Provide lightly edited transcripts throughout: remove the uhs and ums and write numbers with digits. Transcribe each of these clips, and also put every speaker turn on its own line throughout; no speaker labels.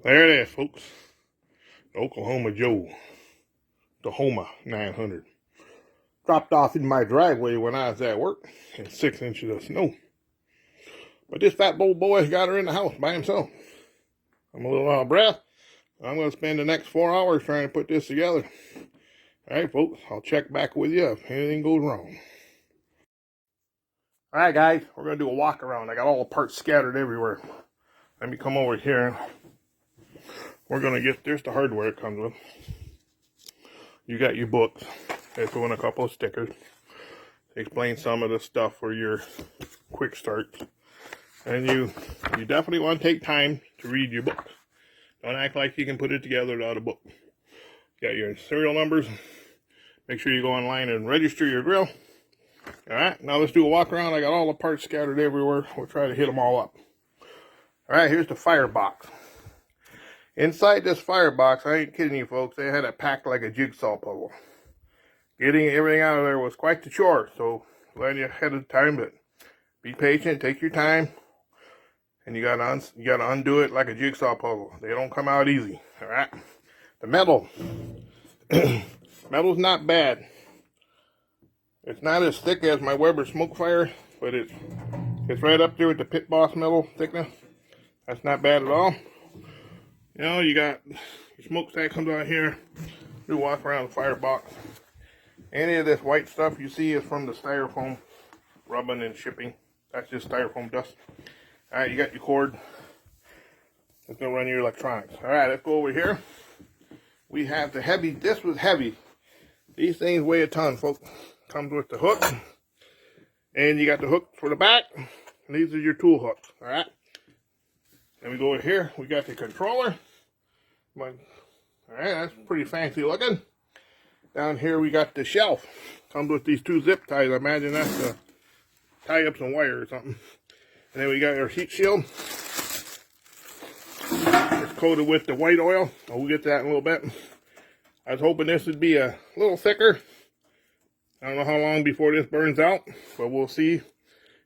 There it is, folks. Oklahoma Joe. Tahoma 900. Dropped off in my driveway when I was at work in 6 inches of snow. But this fat old boy's got her in the house by himself. I'm a little out of breath. I'm going to spend the next 4 hours trying to put this together. Alright, folks, I'll check back with you if anything goes wrong. Alright, guys, we're going to do a walk around. I got all the parts scattered everywhere. Let me come over here. We're going to get, there's the hardware it comes with. You got your books. They throw in a couple of stickers. Explain some of the stuff for your quick starts. And you definitely want to take time to read your book. Don't act like you can put it together without a book. Got your serial numbers. Make sure you go online and register your grill. Alright, now let's do a walk around. I got all the parts scattered everywhere. We'll try to hit them all up. Alright, here's the firebox. Inside this firebox, I ain't kidding you folks, they had it packed like a jigsaw puzzle. Getting everything out of there was quite the chore, so glad you ahead of time, but be patient, take your time, and you gotta undo it like a jigsaw puzzle. They don't come out easy. Alright. The metal. Metal's not bad. It's not as thick as my Weber smoke fire, but it's right up there with the Pit Boss metal thickness. That's not bad at all. You know, you got your smokestack comes out here. You walk around the firebox. Any of this white stuff you see is from the styrofoam rubbing and shipping. That's just styrofoam dust. Alright, you got your cord. It's gonna run your electronics. Alright, let's go over here. We have the heavy, this was heavy. These things weigh a ton, folks. Comes with the hook. And you got the hook for the back. And these are your tool hooks. Alright. Then we go over here. We got the controller. Alright, that's pretty fancy looking. Down here we got the shelf. Comes with these 2 zip ties. I imagine that's to tie up some wire or something. And then we got our heat shield. It's coated with the white oil. We'll get to that in a little bit. I was hoping this would be a little thicker. I don't know how long before this burns out, but we'll see.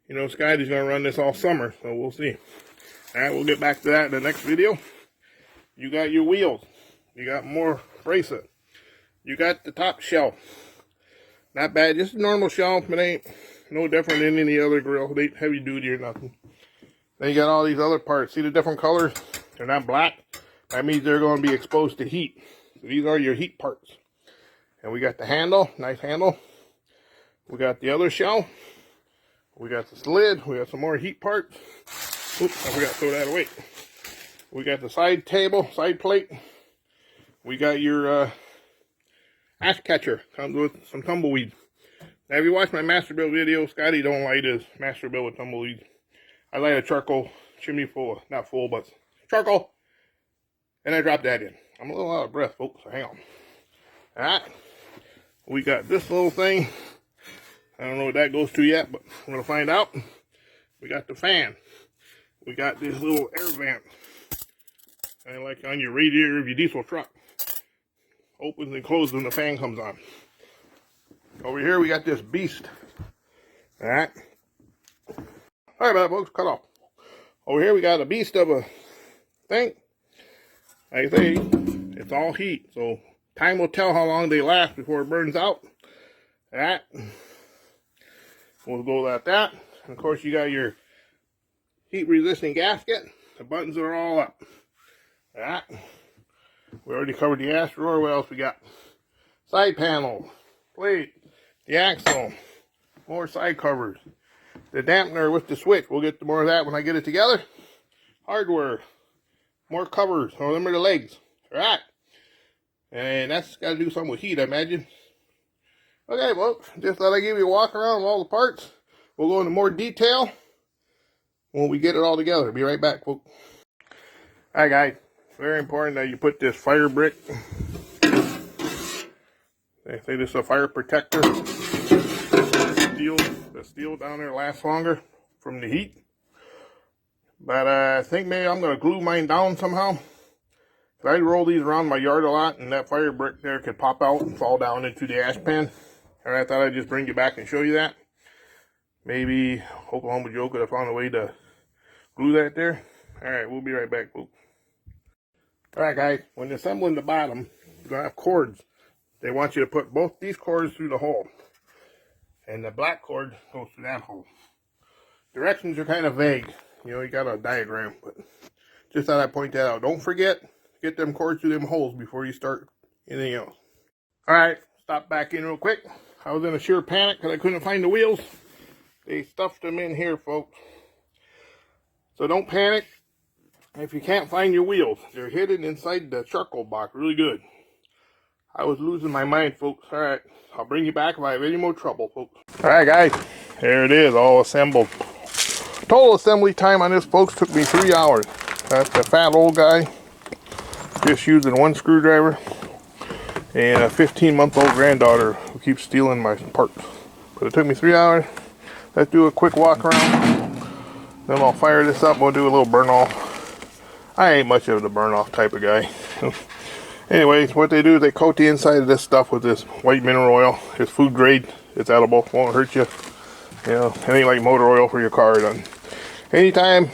You know, Scotty's going to run this all summer, so we'll see. Alright, we'll get back to that in the next video. You got your wheels. You got more bracelet. You got the top shelf. Not bad, just a normal shelf, but ain't no different than any other grill. They ain't heavy duty or nothing. Then you got all these other parts. See the different colors? They're not black. That means they're going to be exposed to heat. So these are your heat parts. And we got the handle, nice handle. We got the other shelf. We got the lid. We got some more heat parts. Oops, I forgot to throw that away. We got the side table, side plate. We got your ash catcher. Comes with some tumbleweed. Now, if you watch my master build video, Scotty don't light his master build with tumbleweed. I light a charcoal chimney full, not full, but charcoal. And I drop that in. I'm a little out of breath, folks, so hang on. Alright. We got this little thing. I don't know what that goes to yet, but we're going to find out. We got the fan. We got this little air vent. Kind of like on your radiator of your diesel truck. Opens and closes when the fan comes on. Over here we got this beast. Alright. Sorry about that, folks. Cut off. Over here we got a beast of a thing. Like I say, it's all heat. So time will tell how long they last before it burns out. Alright. We'll go like that. And of course you got your heat resistant gasket. The buttons are all up. Alright. We already covered the ash drawer. What else we got? Side panel, plate, the axle, more side covers, the dampener with the switch. We'll get to more of that when I get it together. Hardware, more covers. Oh, them are the legs. Alright. And that's got to do something with heat, I imagine. Okay, folks. Just thought I'd give you a walk around of all the parts. We'll go into more detail when we get it all together. Be right back, folks. Alright, guys. Very important that you put this fire brick. They say this is a fire protector. The steel down there lasts longer from the heat. But I think maybe I'm going to glue mine down somehow. I roll these around my yard a lot, and that fire brick there could pop out and fall down into the ash pan. And I thought I'd just bring you back and show you that. Maybe Oklahoma Joe could have found a way to glue that there. Alright, we'll be right back, folks. Alright guys, when you're assembling the bottom, you're going to have cords. They want you to put both these cords through the hole. And the black cord goes through that hole. Directions are kind of vague. You know, you got a diagram, but just thought I'd point that out. Don't forget, get them cords through them holes before you start anything else. Alright, stop back in real quick. I was in a sheer panic because I couldn't find the wheels. They stuffed them in here, folks. So don't panic. If you can't find your wheels, they're hidden inside the charcoal box really good. I was losing my mind, folks. Alright, I'll bring you back if I have any more trouble, folks. Alright guys, there it is, all assembled. Total assembly time on this, folks, took me 3 hours. That's the fat old guy, just using one screwdriver, and a 15-month-old granddaughter who keeps stealing my parts. But it took me 3 hours. Let's do a quick walk around. Then I'll fire this up. We'll do a little burn off. I ain't much of the burn off type of guy. Anyways, what they do is they coat the inside of this stuff with this white mineral oil. It's food grade. It's edible. Won't hurt you. You know, it ain't like motor oil for your car. Anytime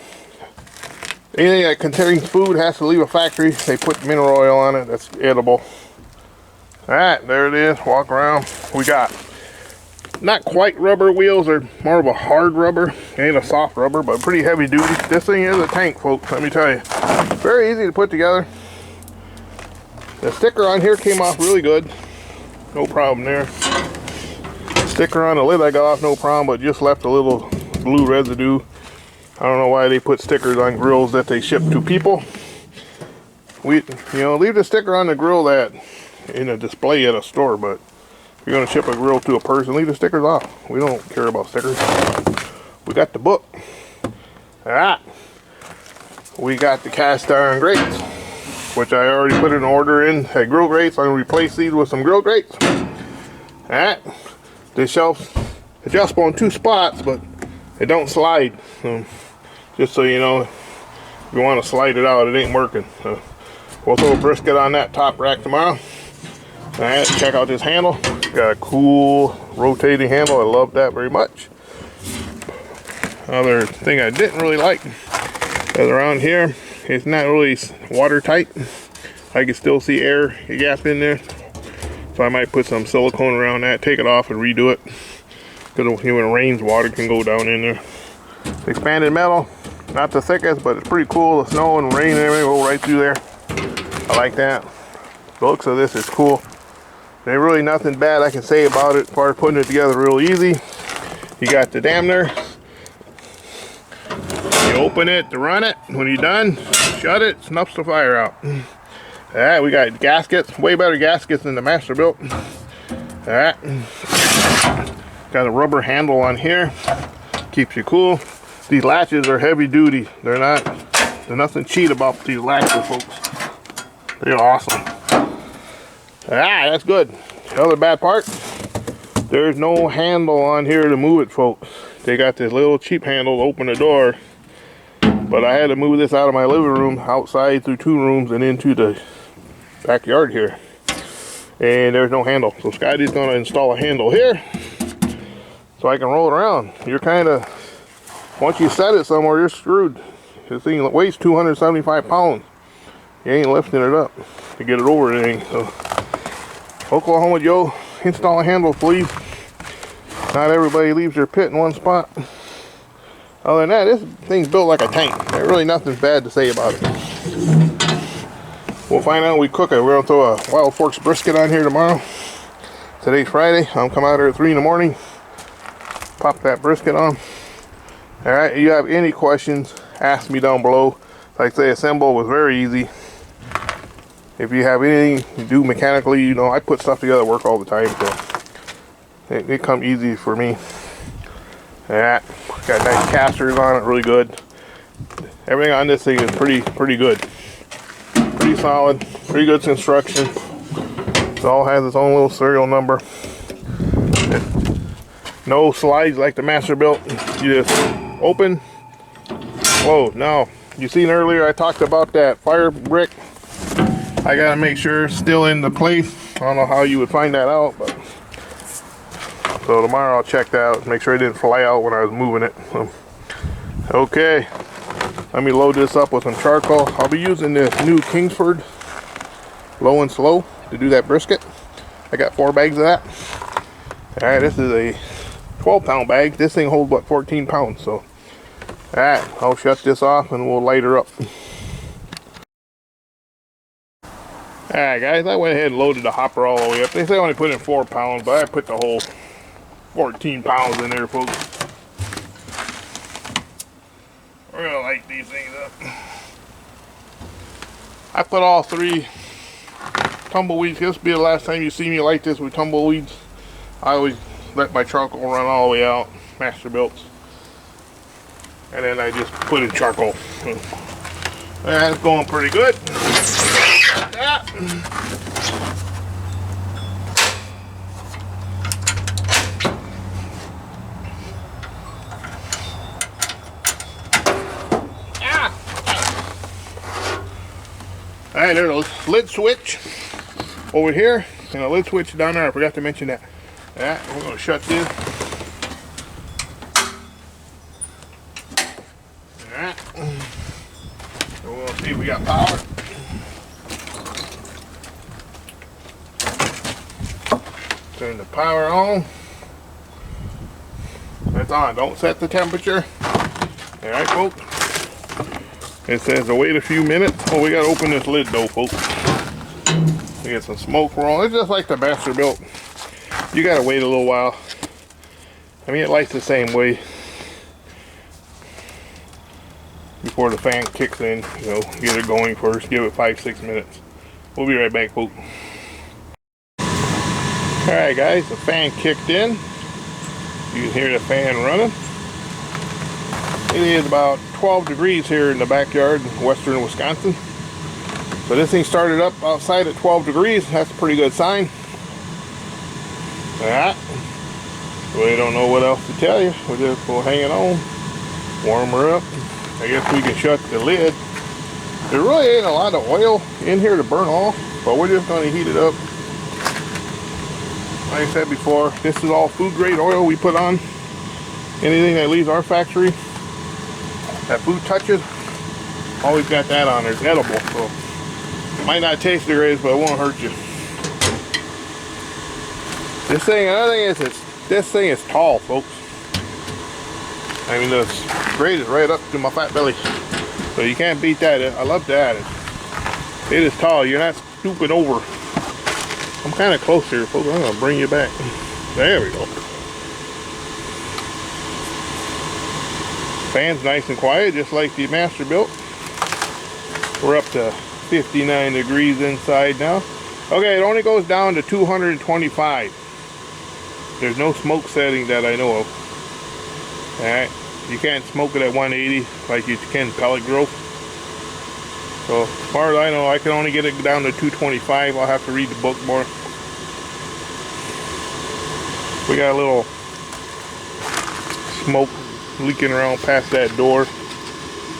anything that contains food has to leave a factory, they put mineral oil on it. That's edible. Alright, there it is. Walk around. We got not quite rubber wheels, they're more of a hard rubber. Ain't a soft rubber, but pretty heavy duty. This thing is a tank, folks, let me tell you. Very easy to put together. The sticker on here came off really good. No problem there. Sticker on the lid I got off, no problem, but just left a little blue residue. I don't know why they put stickers on grills that they ship to people. You know, leave the sticker on the grill that in a display at a store, but if you're going to ship a grill to a person, leave the stickers off. We don't care about stickers. We got the book. Alright. We got the cast iron grates, which I already put an order in at grill grates. I'm going to replace these with some grill grates. Alright. This shelf adjustable in 2 spots, but it don't slide. Just so you know, if you want to slide it out, it ain't working. We'll throw a brisket on that top rack tomorrow. Alright, check out this handle. Got a cool rotating handle. I love that very much. Other thing I didn't really like is around here, it's not really watertight. I can still see air gap in there. So I might put some silicone around that, take it off and redo it. Because when it rains, water can go down in there. Expanded metal, not the thickest, but it's pretty cool. The snow and rain and everything go right through there. I like that. The looks of this is cool. There's really nothing bad I can say about it as far as putting it together real easy. You got the dampener. You open it to run it. When you're done, shut it, snuffs the fire out. Alright, we got gaskets, way better gaskets than the Masterbuilt. Alright. Got a rubber handle on here. Keeps you cool. These latches are heavy duty. There's nothing cheap about these latches, folks. They're awesome. Ah, that's good. The other bad part, there's no handle on here to move it, folks. They got this little cheap handle to open the door, but I had to move this out of my living room, outside through 2 rooms and into the backyard here. And there's no handle. So Scotty's gonna install a handle here so I can roll it around. You're kind of, once you set it somewhere, you're screwed. This thing weighs 275 pounds. You ain't lifting it up to get it over anything. So Oklahoma Joe, install a handle, please. Not everybody leaves their pit in one spot. Other than that, this thing's built like a tank. There's really nothing bad to say about it. We'll find out when we cook it. We're gonna throw a Wild Forks brisket on here tomorrow. Today's Friday. I'm coming out here at 3 in the morning. Pop that brisket on. Alright, if you have any questions, ask me down below. Like I say, assemble was very easy. If you have anything to do mechanically, you know, I put stuff together at work all the time, so it come easy for me. Yeah, got nice casters on it, really good. Everything on this thing is pretty good. Pretty solid, pretty good construction. It all has its own little serial number. No slides like the Masterbuilt. You just open, close. Now, you seen earlier I talked about that fire brick. I gotta make sure it's still in the place. I don't know how you would find that out, but so tomorrow I'll check that out, make sure it didn't fly out when I was moving it. So, okay. Let me load this up with some charcoal. I'll be using this new Kingsford low and slow to do that brisket. I got 4 bags of that. Alright, this is a 12-pound bag. This thing holds about 14 pounds. So, alright, I'll shut this off and we'll light her up. Alright guys, I went ahead and loaded the hopper all the way up. They say I only put in 4 pounds, but I put the whole 14 pounds in there, folks. We're gonna light these things up. I put all 3 tumbleweeds. This will be the last time you see me light this with tumbleweeds. I always let my charcoal run all the way out, Masterbuilts, and then I just put in charcoal. That's going pretty good. Yeah. Alright, there's a lid switch over here and a lid switch down there. I forgot to mention that. Alright, we're going to shut this. Alright. So we'll see if we got power. Turn the power on. That's on. Don't set the temperature. Alright, folks. It says to wait a few minutes. Oh, we got to open this lid though, folks. We get some smoke rolling. It's just like the Masterbuilt. You got to wait a little while. I mean, it lights the same way before the fan kicks in. You know, get it going first. Give it 5-6 minutes. We'll be right back, folks. Alright guys, the fan kicked in. You can hear the fan running. It is about 12 degrees here in the backyard in western Wisconsin. So this thing started up outside at 12 degrees. That's a pretty good sign. Alright. We don't know what else to tell you. We'll just go hanging on. Warm her up. I guess we can shut the lid. There really ain't a lot of oil in here to burn off, but we're just going to heat it up. Like I said before, this is all food grade oil we put on. Anything that leaves our factory that food touches, always got that on there. It's edible, so it might not taste the greatest, but it won't hurt you. This thing, another thing is, this thing is tall, folks. I mean, the grate is right up to my fat belly, so you can't beat that. I love that. It is tall. You're not stooping over. I'm kind of close here, folks. I'm gonna bring you back. There we go. Fan's nice and quiet, just like the Masterbuilt. We're up to 59 degrees inside now. Okay, it only goes down to 225. There's no smoke setting that I know of. Alright, you can't smoke it at 180 like you can pellet growth. So as far as I know, I can only get it down to 225. I'll have to read the book more. We got a little smoke leaking around past that door.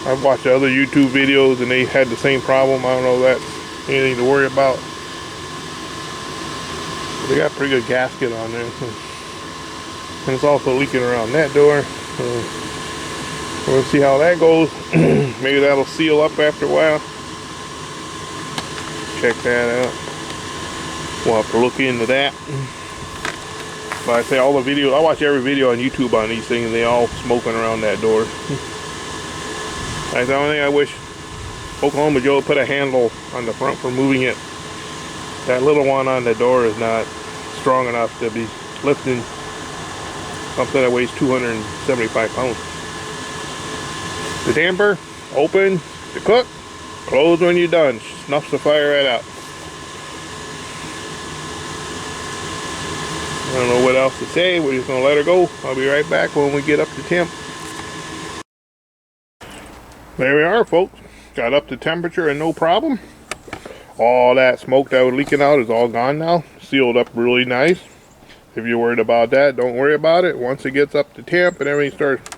I've watched other YouTube videos and they had the same problem. I don't know if that's anything to worry about. They got a pretty good gasket on there. And it's also leaking around that door. So we'll see how that goes. Maybe that'll seal up after a while. Check that out. We'll have to look into that. But I say all the videos, I watch every video on YouTube on these things and they all smoking around that door. That's the only thing I wish Oklahoma Joe put a handle on the front for moving it. That little one on the door is not strong enough to be lifting something that weighs 275 pounds. The damper, open to cook, close when you're done. Snuffs the fire right out. I don't know what else to say. We're just going to let her go. I'll be right back when we get up to temp. There we are, folks. Got up to temperature and no problem. All that smoke that was leaking out is all gone now. Sealed up really nice. If you're worried about that, don't worry about it. Once it gets up to temp and everything starts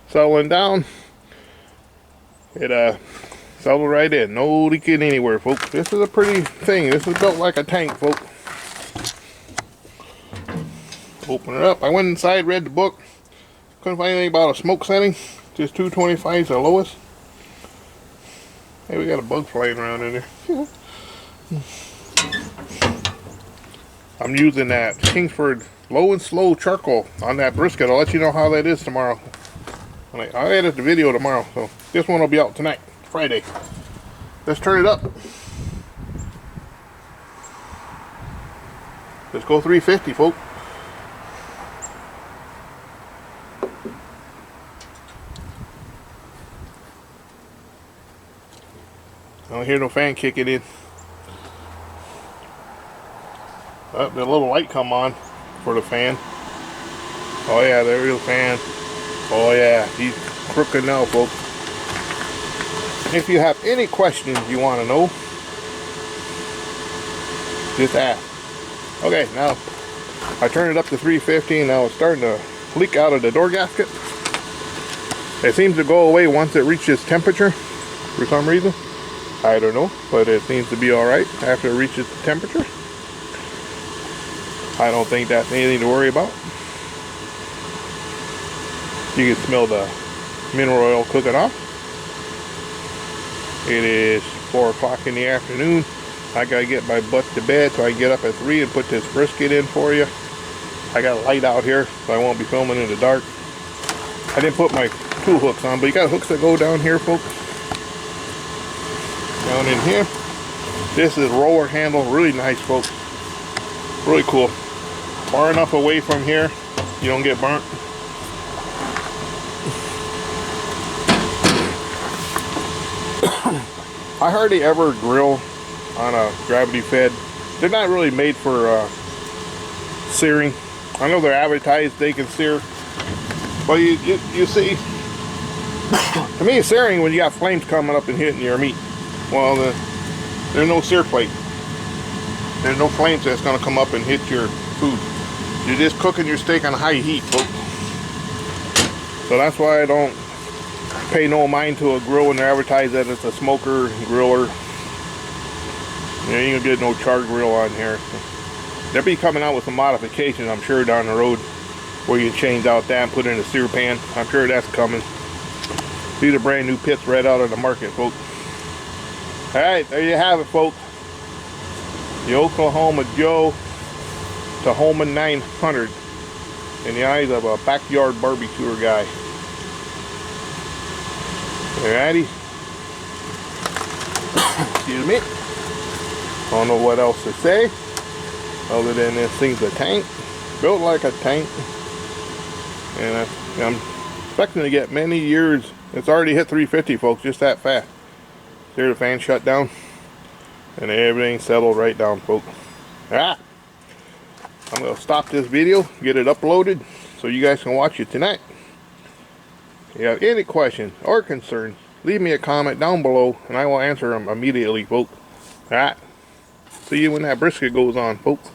settling down, it settled right in. No leaking anywhere, folks. This is a pretty thing. This is built like a tank, folks. Open it up. I went inside, read the book. Couldn't find anything about a smoke setting. Just 225 is the lowest. Hey, we got a bug flying around in there. I'm using that Kingsford low and slow charcoal on that brisket. I'll let you know how that is tomorrow. I'll edit the video tomorrow, so this one will be out tonight, Friday. Let's turn it up. Let's go 350, folks. I don't hear no fan kicking in. Oh, the little light come on for the fan. Oh yeah, there is a fan. Oh yeah, he's crooked now, folks. If you have any questions you want to know, just ask. Okay, now I turn it up to 350 and now it's starting to leak out of the door gasket. It seems to go away once it reaches temperature for some reason. I don't know, but it seems to be alright after it reaches the temperature. I don't think that's anything to worry about. You can smell the mineral oil cooking off. It is 4 o'clock in the afternoon. I gotta get my butt to bed, so I can get up at 3 and put this brisket in for you. I got a light out here, so I won't be filming in the dark. I didn't put my tool hooks on, but you got hooks that go down here, folks. Down in here. This is roller handle, really nice, folks. Really cool. Far enough away from here, you don't get burnt. I hardly ever grill on a gravity fed. They're not really made for searing. I know they're advertised they can sear, but you see, to me it's searing when you got flames coming up and hitting your meat. Well, there's no sear plate. There's no flames that's going to come up and hit your food. You're just cooking your steak on high heat, folks. So that's why I don't pay no mind to a grill when they advertise that it's a smoker griller. You ain't gonna get no char grill on here. They'll be coming out with some modifications, I'm sure, down the road, where you change out that and put in a sear pan. I'm sure that's coming. These are brand new pits right out of the market, folks. All right, there you have it, folks. The Oklahoma Joe Tahoma 900 in the eyes of a backyard barbecuer guy. Alrighty. Excuse me. I don't know what else to say other than this thing's a tank, built like a tank, and I'm expecting to get many years. It's already hit 350, folks, just that fast. Here the fan shut down and everything settled right down, folks. Alright, I'm gonna stop this video, get it uploaded so you guys can watch it tonight. If you have any questions or concerns, leave me a comment down below and I will answer them immediately, folks. Alright, see you when that brisket goes on, folks.